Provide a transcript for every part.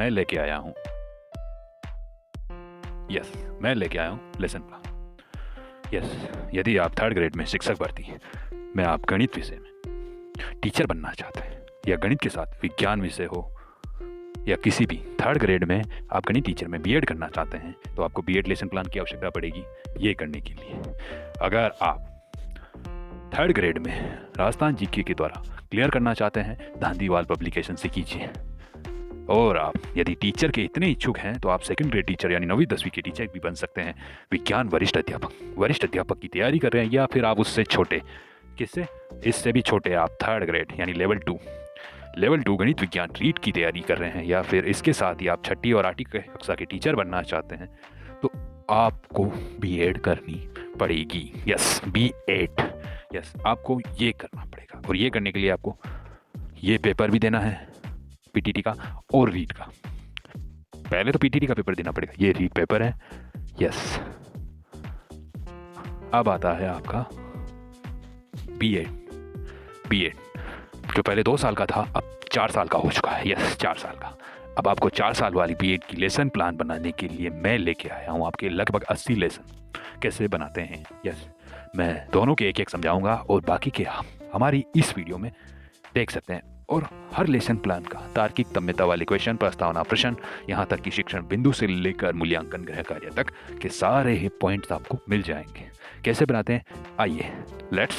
मैं लेके आया हूँ मैं लेके आया हूँ लेसन प्लान। यदि आप थर्ड ग्रेड में शिक्षक भर्ती हैं, में आप गणित विषय में टीचर बनना चाहते हैं या गणित के साथ विज्ञान विषय हो या किसी भी थर्ड ग्रेड में आप गणित टीचर में बीएड करना चाहते हैं, तो आपको बीएड लेसन प्लान की आवश्यकता पड़ेगी ये करने के लिए। अगर आप थर्ड ग्रेड में राजस्थान जीके के द्वारा क्लियर करना चाहते हैं, धांधीवाल पब्लिकेशन से कीजिए। और आप यदि टीचर के इतने इच्छुक हैं तो आप सेकंड ग्रेड टीचर यानी 9वीं 10वीं के टीचर भी बन सकते हैं। विज्ञान वरिष्ठ अध्यापक की तैयारी कर रहे हैं, या फिर आप उससे छोटे, किससे, इससे भी छोटे, आप थर्ड ग्रेड यानी लेवल 2 गणित विज्ञान रीट की तैयारी कर रहे हैं, या फिर इसके साथ ही आप 6ठी और 8ठी कक्षा के टीचर बनना चाहते हैं, तो आपको बीएड करनी पड़ेगी। बीएड आपको ये करना पड़ेगा। और ये करने के लिए आपको ये पेपर भी देना है पीटीटी का और रीट का। पहले तो पीटीटी का पेपर देना पड़ेगा, ये रीट पेपर है। अब आता है आपका बीएड जो पहले 2 साल का था, अब 4 साल का हो चुका है। 4 साल का। अब आपको 4 साल वाली बीएड की लेसन प्लान बनाने के लिए मैं लेके आया हूँ आपके लगभग 80 लेसन कैसे बनाते हैं। मैं दोनों के एक समझाऊंगा और बाकी के हमारी इस वीडियो में देख सकते हैं। और हर लेसन प्लान का तार्किक तम्यता वाले क्वेश्चन, प्रस्तावना प्रश्न, यहाँ तक कि शिक्षण बिंदु से लेकर मूल्यांकन गृह कार्य तक के सारे ही पॉइंट्स आपको मिल जाएंगे। कैसे बनाते हैं, आइए लेट्स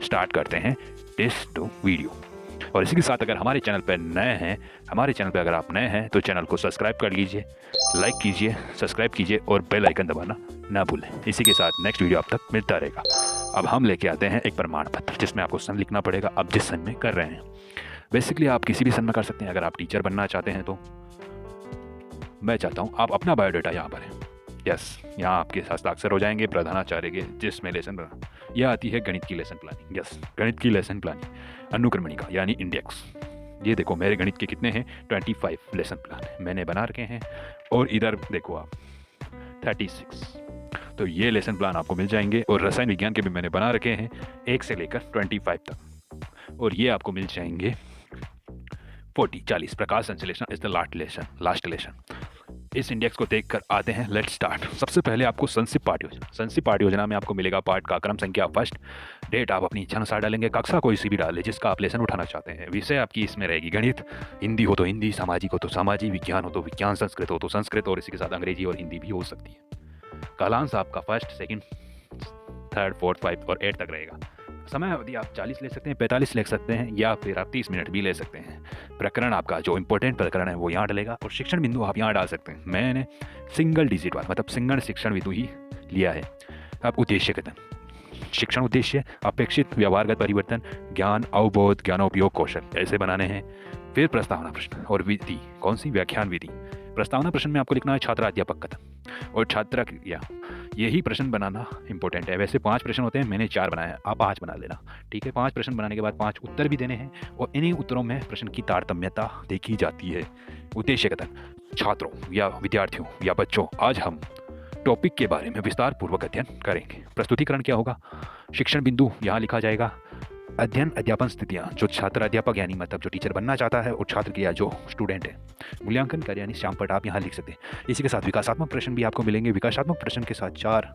स्टार्ट करते हैं दिस वीडियो। और इसी के साथ अगर हमारे चैनल पर नए हैं, अगर आप नए हैं तो चैनल को सब्सक्राइब कर लीजिए, लाइक कीजिए, सब्सक्राइब कीजिए और बेल आइकन दबाना ना भूलें। इसी के साथ नेक्स्ट वीडियो आप तक मिलता रहेगा। अब हम लेके आते हैं एक प्रमाण पत्र जिसमें आपको सन लिखना पड़ेगा आप जिस सन में कर रहे हैं। बेसिकली आप किसी भी सन में कर सकते हैं। अगर आप टीचर बनना चाहते हैं तो मैं चाहता हूँ आप अपना बायोडाटा यहाँ पर है। यहाँ आपके हस्ताक्षर हो जाएंगे प्रधानाचार्य के, जिसमें लेसन बना। यह आती है गणित की लेसन प्लानिंग। गणित की लेसन प्लानिंग अनुक्रमणिका यानी इंडेक्स। ये देखो मेरे गणित के कितने हैं, 25 लेसन प्लान मैंने बना रखे हैं। और इधर देखो आप 36। तो ये लेसन प्लान आपको मिल जाएंगे। और रसायन विज्ञान के भी मैंने बना रखे हैं 1 से लेकर 25 तक, और ये आपको मिल जाएंगे 40 प्रकाश संश्लेषण इज द लास्ट लेसन। इस इंडेक्स को देखकर आते हैं, लेट्स स्टार्ट। सबसे पहले आपको संक्षिप्त पाठ योजना में आपको मिलेगा पाठ का क्रम, संख्या, फर्स्ट डेट आप अपनी इच्छानुसार डालेंगे, कक्षा कोई सी भी डालें जिसका आप लेसन उठाना चाहते हैं। विषय आपकी इसमें रहेगी गणित, हिंदी हो तो हिंदी, सामाजिक हो तो सामाजिक, विज्ञान हो तो विज्ञान, संस्कृत हो तो संस्कृत, और इसी के साथ अंग्रेजी और हिंदी भी हो सकती है। कालांश आपका फर्स्ट, सेकंड, थर्ड, फोर्थ, 5 और 8 तक रहेगा। समय अवधि आप 40 ले सकते हैं, 45 ले सकते हैं, या फिर आप 30 मिनट भी ले सकते हैं। प्रकरण आपका जो इंपॉर्टेंट प्रकरण है वो यहाँ डलेगा, और शिक्षण बिंदु आप यहाँ डाल सकते हैं। मैंने सिंगल डिजिट वाला मतलब सिंगल शिक्षण बिंदु ही लिया है। अब उद्देश्य कथन, शिक्षण उद्देश्य, अपेक्षित व्यवहारगत परिवर्तन, ज्ञान अवबोध, ज्ञानोपयोग कौशल ऐसे बनाने हैं। फिर प्रस्तावना प्रश्न और विधि, कौन सी, व्याख्यान विधि। प्रस्तावना प्रश्न में आपको लिखना है छात्र अध्यापक कथन और छात्र क्रिया। यही प्रश्न बनाना इंपॉर्टेंट है। वैसे 5 प्रश्न होते हैं, मैंने 4 बनाया, आप 5 बना लेना, ठीक है। 5 प्रश्न बनाने के बाद 5 उत्तर भी देने हैं, और इन्हीं उत्तरों में प्रश्न की तारतम्यता देखी जाती है। उद्देश्य कथन, छात्रों या विद्यार्थियों या बच्चों, आज हम टॉपिक के बारे में विस्तार पूर्वक अध्ययन करेंगे। प्रस्तुतिकरण क्या होगा, शिक्षण बिंदु यहाँ लिखा जाएगा। अध्ययन अध्यापन स्थितियाँ, जो छात्र अध्यापक यानी मतलब जो टीचर बनना चाहता है, और छात्र क्रिया जो स्टूडेंट है। मूल्यांकन कार्य यानी श्यामपट आप यहाँ लिख सकते हैं। इसी के साथ विकासात्मक प्रश्न भी आपको मिलेंगे। विकासात्मक प्रश्न के साथ 4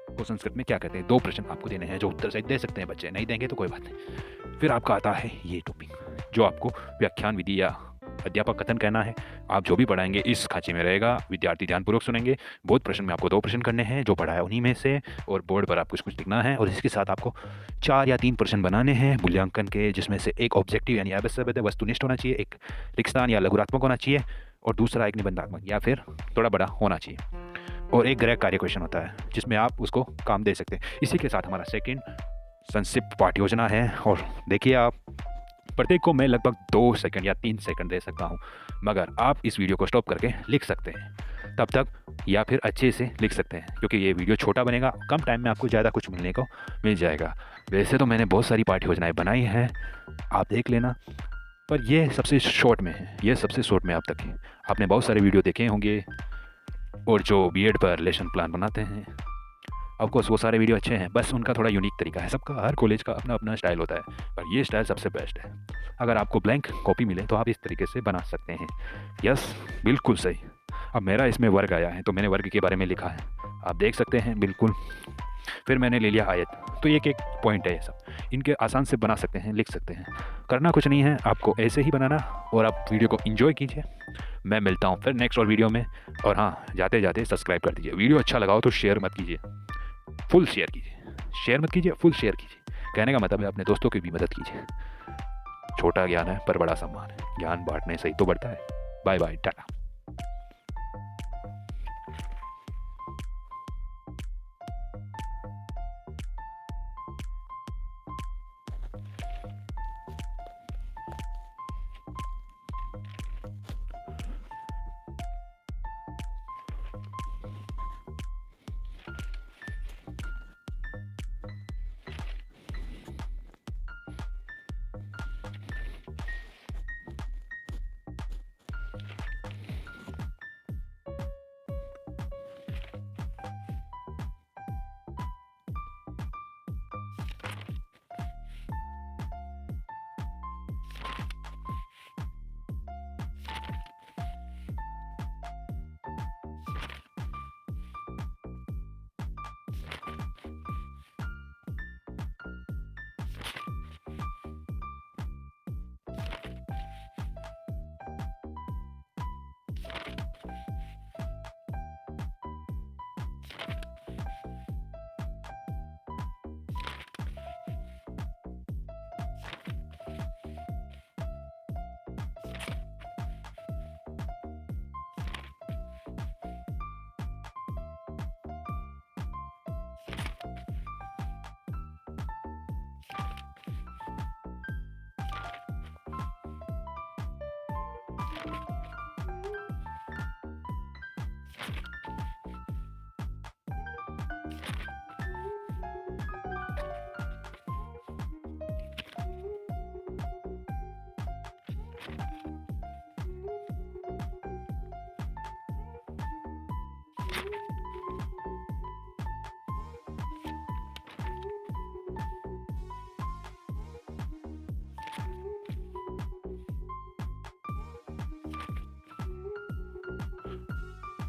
को संस्कृत में क्या कहते हैं, 2 प्रश्न आपको देने हैं जो उत्तर सहित दे सकते हैं बच्चे, नहीं देंगे तो कोई बात नहीं। फिर आपका आता है ये टॉपिक जो आपको व्याख्यान विधि या अध्यापक कथन कहना है। आप जो भी पढ़ाएंगे इस खांचे में रहेगा, विद्यार्थी ध्यानपूर्वक सुनेंगे। बोध प्रश्न में आपको 2 प्रश्न करने हैं, जो पढ़ा है उन्हीं में से, और बोर्ड पर आपको कुछ लिखना है। और इसके साथ आपको 4 या 3 प्रश्न बनाने हैं मूल्यांकन के, जिसमें से एक ऑब्जेक्टिव यानी आवश्यक वस्तुनिष्ठ होना चाहिए, एक लिखितान या लघुरात्मक होना चाहिए, और दूसरा एक निबंधात्मक या फिर थोड़ा बड़ा होना चाहिए, और एक गृह कार्य क्वेश्चन होता है जिसमें आप उसको काम दे सकते हैं। इसी के साथ हमारा सेकेंड संक्षिप्त पाठ योजना है। और देखिए आप प्रत्येक को मैं लगभग 2 सेकंड या 3 सेकंड दे सकता हूं, मगर आप इस वीडियो को स्टॉप करके लिख सकते हैं तब तक, या फिर अच्छे से लिख सकते हैं, क्योंकि ये वीडियो छोटा बनेगा, कम टाइम में आपको ज़्यादा कुछ मिलने को मिल जाएगा। वैसे तो मैंने बहुत सारी पाठ योजनाएं बनाई हैं, आप देख लेना, पर ये सबसे शॉर्ट में है, ये सबसे शॉर्ट में अब तक है। आपने बहुत सारे वीडियो देखे होंगे, और जो बीएड पर लेसन प्लान बनाते हैं, ऑफकोर्स वो सारे वीडियो अच्छे हैं, बस उनका थोड़ा यूनिक तरीका है। सबका, हर कॉलेज का अपना अपना स्टाइल होता है, पर ये स्टाइल सबसे बेस्ट है। अगर आपको ब्लैंक कॉपी मिले तो आप इस तरीके से बना सकते हैं। यस, बिल्कुल सही। अब मेरा इसमें वर्ग आया है तो मैंने वर्ग के बारे में लिखा है, आप देख सकते हैं बिल्कुल। फिर मैंने ले लिया आयत, तो एक एक पॉइंट है ये सब, इनके आसान से बना सकते हैं, लिख सकते हैं। करना कुछ नहीं है, आपको ऐसे ही बनाना और आप वीडियो को एंजॉय कीजिए। मैं मिलता हूँ फिर नेक्स्ट और वीडियो में। और हाँ, जाते जाते सब्सक्राइब कर दीजिए। वीडियो अच्छा लगा हो तो शेयर मत कीजिए, फुल शेयर कीजिए। शेयर मत कीजिए, फुल शेयर कीजिए। कहने का मतलब है अपने दोस्तों की भी मदद कीजिए। छोटा ज्ञान है पर बड़ा सम्मान है, ज्ञान बांटने से ही तो बढ़ता है। बाय बाय, टाटा।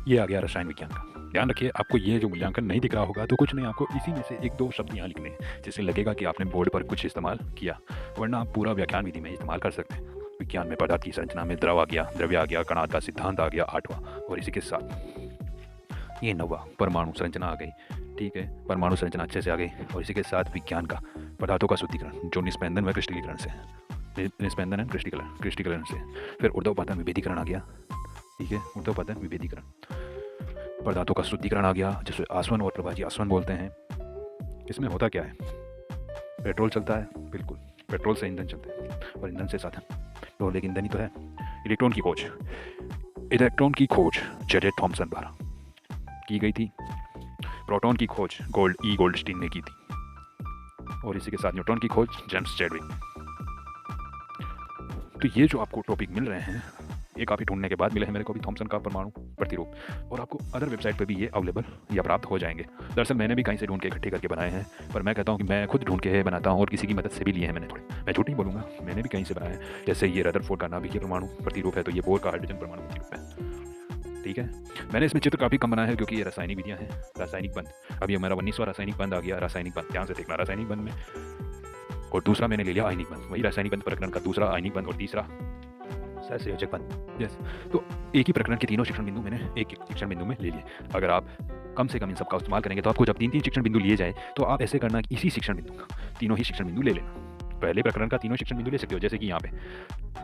ये आ गया रसायन विज्ञान का। ध्यान रखिए, आपको ये जो मूल्यांकन नहीं दिख रहा होगा तो कुछ नहीं, आपको इसी में से एक दो शब्द यहाँ लिखने हैं जिससे लगेगा कि आपने बोर्ड पर कुछ इस्तेमाल किया, वरना आप पूरा व्याख्यान विधि में इस्तेमाल कर सकते हैं। विज्ञान में पदार्थ की संरचना में द्रव आ गया, द्रव्य आ गया, कणाद का सिद्धांत आ गया 8वां, और इसी के साथ ये 9वां परमाणु संरचना आ गई। ठीक है, परमाणु संरचना अच्छे से आ गई, और इसी के साथ विज्ञान का पदार्थों का शुद्धिकरण जो निस्पंदन व क्रिस्टलीकरण से, निस्पंदन एंड क्रिस्टलीकरण से। फिर ऊर्ध्वपातन विभेदीकरण आ गया। ठीक है, ऊर्ध्वपातन विभेदीकरण, पदार्थों का शुद्धिकरण आ गया जिसे आसवन और प्रभाजी आसवन बोलते हैं। इसमें होता क्या है, पेट्रोल चलता है, बिल्कुल पेट्रोल से ईंधन चलते हैं और ईंधन से साधन, तो लेकिन ईंधन ही तो है। इलेक्ट्रॉन की खोज जे थॉमसन द्वारा की गई थी। प्रोटॉन की खोज गोल्डस्टीन ने की थी, और इसी के साथ न्यूट्रॉन की खोज जेम्स चैडविक ने। तो ये जो आपको टॉपिक मिल रहे हैं, ये काफ़ी ढूंढने के बाद मिले हैं मेरे को भी, थॉमसन का परमाणु प्रतिरूप, और आपको अदर वेबसाइट पे भी ये अवेलेबल या प्राप्त हो जाएंगे। दरअसल मैंने भी कहीं से ढूंढ के इकट्ठे करके बनाए हैं, पर मैं कहता हूँ कि मैं खुद ढूंढ के बनाता हूँ और किसी की मदद से भी लिए हैं मैंने थोड़े। मैं झूठ नहीं बोलूँगा, मैंने भी कहीं से बनाया है। जैसे ये रदरफोर्ड का नाभिकीय परमाणु प्रतिरूप है, तो ये बोर का हाइड्रोजन परमाणु प्रतिरूप है। ठीक है, मैंने इसमें चित्र काफ़ी कम बनाया है क्योंकि ये रासायनिक विधियाँ हैं। रासायनिक बंध, अभी हमारा 19वां रासायनिक बंध आ गया। रासायनिक बंध ध्यान से देखना, रासायनिक बंध में, और दूसरा मैंने ले लिया आयनिक बंध, वही रासायनिक बंध प्रकरण का दूसरा आयनिक बंध, और तीसरा सहसंयोजक बंध। यस, तो एक ही प्रकरण के तीनों शिक्षण बिंदु मैंने एक शिक्षण बिंदु में ले लिए। अगर आप कम से कम इन सबका इस्तेमाल करेंगे तो आपको जब 3-3 शिक्षण बिंदु लिए जाए तो आप ऐसे करना कि इसी शिक्षण बिंदु का तीनों ही शिक्षण बिंदु ले लेना। पहले प्रकरण का तीनों शिक्षण बिंदु ले सकते हो, जैसे कि यहाँ पे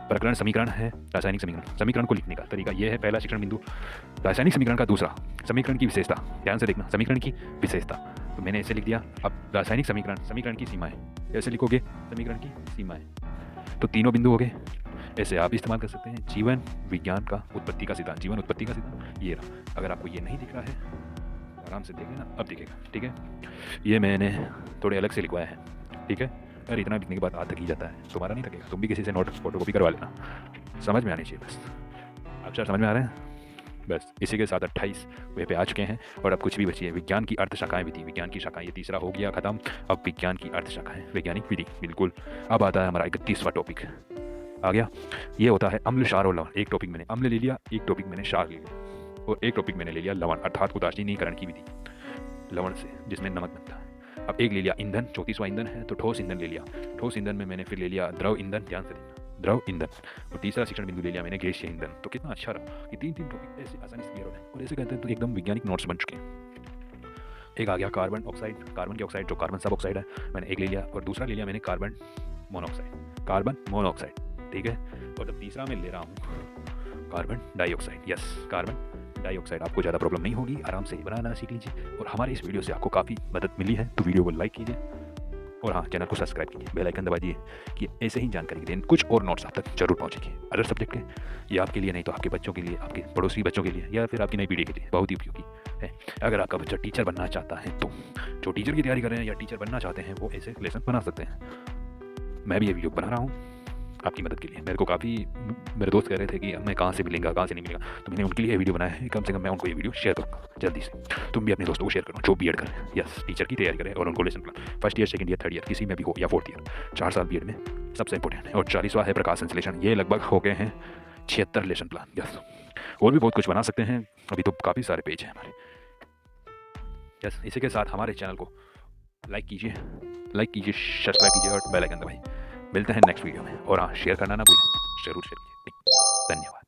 प्रकरण समीकरण है, रासायनिक समीकरण। समीकरण को लिखने का तरीका यह है, पहला शिक्षण बिंदु रासायनिक समीकरण का दूसरा, समीकरण की विशेषता, ध्यान से देखना, समीकरण की विशेषता, तो मैंने ऐसे लिख दिया। अब रासायनिक समीकरण, समीकरण की सीमाएं, कैसे लिखोगे, समीकरण की सीमाएं, तो तीनों बिंदु हो गए। ऐसे आप इस्तेमाल कर सकते हैं। जीवन विज्ञान का उत्पत्ति का सिद्धांत, जीवन उत्पत्ति का सिद्धांत ये रहा। अगर आपको ये नहीं दिख रहा है, आराम से देख लेना, अब दिखेगा। ठीक है, ये मैंने थोड़े अलग से लिखवाया है। ठीक है, अरे इतना लिखने के बाद हाथ थक ही जाता है, तुम्हारा नहीं थकेगा, तुम भी किसी से नोट फोटोकॉपी करवा लेना, समझ में आनी चाहिए बस। अक्षर समझ में आ रहे हैं? बस इसी के साथ 28 वे पे आ चुके हैं, और अब कुछ भी बची है। विज्ञान की अर्थ शाखाएं भी थी, विज्ञान की शाखाएं, ये तीसरा हो गया खत्म। अब विज्ञान की अर्थ शाखाएं, वैज्ञानिक विधि, बिल्कुल। अब आता है हमारा 31वां टॉपिक, आ गया। ये होता है अम्ल, क्षार और लवण। एक टॉपिक मैंने अम्ल ले लिया, एक टॉपिक मैंने क्षार ले लिया, और एक टॉपिक मैंने ले लिया लवण अर्थात उदासीनीकरण की विधि लवण से, जिसमें नमक बनता है। अब एक ले लिया ईंधन, 34वां ईंधन है, तो ठोस ईंधन ले लिया। ठोस ईंधन में मैंने फिर ले लिया द्रव ईंधन, ध्यान से देखना, द्रव ईंधन। और तीसरा शिक्षण बिंदु ले लिया मैंने गैसीय ईंधन। तो कितना अच्छा रहा कि 3 टॉपिक ऐसे आसानी से क्लियर हो रहे हैं, और ऐसे कहते हैं तो एकदम वैज्ञानिक नोट्स बन चुके हैं। एक आ गया कार्बन ऑक्साइड, कार्बन की ऑक्साइड जो कार्बन सब ऑक्साइड है, मैंने एक ले लिया, और दूसरा ले लिया मैंने कार्बन मोनोऑक्साइड, कार्बन मोनोऑक्साइड, ठीक है। और जब तीसरा मैं ले रहा हूँ carbon dioxide, yes carbon dioxide. आपको ज़्यादा प्रॉब्लम नहीं होगी, आराम से बनाना सीख लीजिए। और हमारे इस वीडियो से आपको काफ़ी मदद मिली है तो वीडियो को लाइक कीजिए, और हाँ चैनल को सब्सक्राइब कीजिए, बेल आइकन दबा दिए कि ऐसे ही जानकारी के दिन कुछ और नोट्स आप तक जरूर पहुँचेंगे। अदर सब्जेक्ट के या आपके लिए नहीं तो आपके बच्चों के लिए, आपके पड़ोसी बच्चों के लिए, या फिर आपकी नई पीढ़ी के लिए बहुत ही उपयोगी है। अगर आपका बच्चा टीचर बनना चाहता है तो जो टीचर की तैयारी कर रहे हैं या टीचर बनना चाहते हैं वो ऐसे लेसन बना सकते हैं। मैं भी ये वीडियो बना रहा हूँ आपकी मदद के लिए। मेरे को काफ़ी मेरे दोस्त कह रहे थे कि मैं कहाँ से मिलेंगा, कहाँ से नहीं मिलेगा, तो मैंने उनके लिए ये वीडियो बनाया है। कम से कम मैं उनको ये वीडियो शेयर करूँगा जल्दी से। तुम भी अपने दोस्तों को शेयर करो जो बीएड कर रहे हैं, यस टीचर की तैयारी करें, और उनको lesson plan first year, second year, third year किसी में भी हो, या फोर्थ ईयर, 4 साल बीएड में सबसे इंपॉर्टेंट है। और 40वां है प्रकाश संश्लेषण। ये लगभग हो गए हैं 76 लेसन प्लान, यस। और भी बहुत कुछ बना सकते हैं, अभी तो काफ़ी सारे पेज हैं हमारे, यस। इसी के साथ हमारे चैनल को लाइक कीजिए, सब्सक्राइब कीजिए और बेल आइकन दबाइए। मिलते हैं नेक्स्ट वीडियो में, और हाँ शेयर करना ना भूलें, जरूर शेयर कीजिए। धन्यवाद।